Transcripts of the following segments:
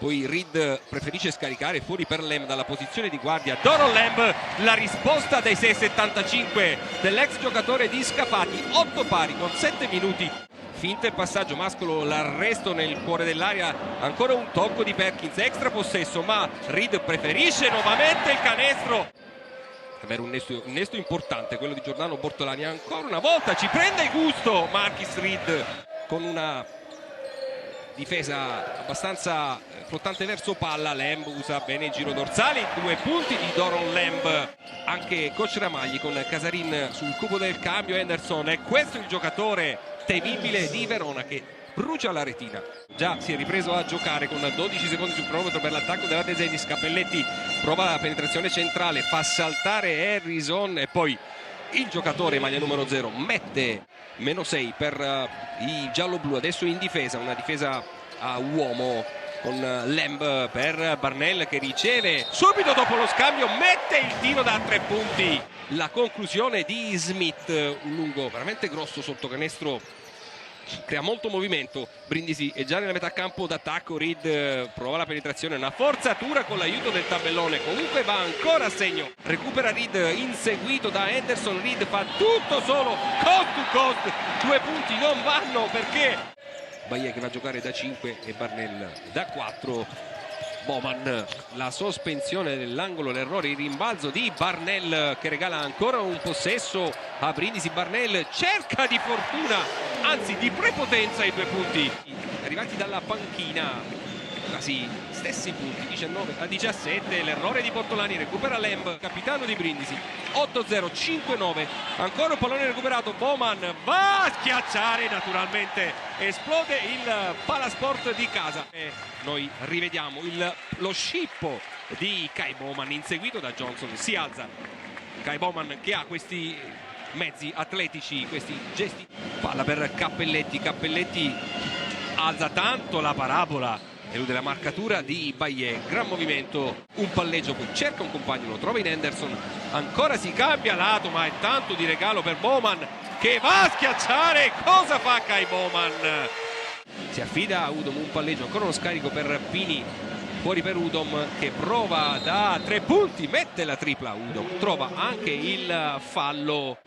poi Reed preferisce scaricare fuori per Lamb dalla posizione di guardia. Doron Lamb, la risposta dai 6,75 dell'ex giocatore di Scafati, 8 pari con 7 minuti. Finta il passaggio Mascolo, l'arresto nel cuore dell'area, ancora un tocco di Perkins, extra possesso, ma Reed preferisce nuovamente il canestro. Avere un nesto importante quello di Giordano Bortolani, ancora una volta ci prende il gusto Marcus Reed con una difesa abbastanza flottante verso palla. Lamb usa bene il giro dorsale, 2 punti di Doron Lamb. Anche coach Ramagli con Casarin sul cubo del cambio. Henderson, è questo il giocatore temibile di Verona che brucia la retina. Già si è ripreso a giocare con 12 secondi sul cronometro per l'attacco della De Zendis. Cappelletti prova la penetrazione centrale, fa saltare Harrison e poi il giocatore maglia numero 0 mette -6 per i giallo-blu. Adesso in difesa, una difesa a uomo con Lamb per Barnell che riceve subito dopo lo scambio, mette il tiro da 3 punti. La conclusione di Smith, un lungo veramente grosso sotto canestro, crea molto movimento. Brindisi è già nella metà campo d'attacco. Reed prova la penetrazione, una forzatura con l'aiuto del tabellone, comunque va ancora a segno. Recupera Reed inseguito da Henderson. Reed fa tutto solo, cost to cost, 2 punti non vanno perché Baie che va a giocare da 5 e Barnell da 4. Bowman, la sospensione nell'angolo, l'errore, il rimbalzo di Barnell che regala ancora un possesso a Brindisi. Barnell cerca di fortuna, anzi di prepotenza, i 2 punti arrivati dalla panchina, quasi stessi punti, 19-17. L'errore di Bortolani, recupera Lamb, capitano di Brindisi, 8-0, 5-9, ancora un pallone recuperato. Bowman va a schiacciare, naturalmente esplode il palasport di casa e noi rivediamo lo scippo di Ky Bowman inseguito da Johnson. Si alza Ky Bowman che ha questi mezzi atletici, questi gesti. Palla per Cappelletti, Cappelletti alza tanto la parabola, elude la marcatura di Baie, gran movimento, un palleggio, poi cerca un compagno, lo trova in Henderson, ancora si cambia lato ma è tanto di regalo per Bowman che va a schiacciare. Cosa fa Ky Bowman? Si affida a Udom, un palleggio, ancora uno scarico per Pini, fuori per Udom che prova da 3 punti, mette la tripla. Udom trova anche il fallo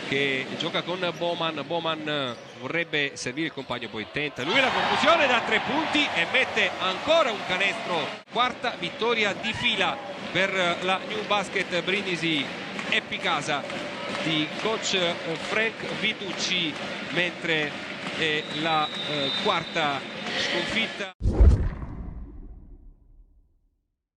che gioca con Bowman. Bowman vorrebbe servire il compagno, poi tenta lui la conclusione da 3 punti e mette ancora un canestro. Quarta vittoria di fila per la New Basket Brindisi Epicasa di coach Frank Vitucci, mentre è la quarta sconfitta.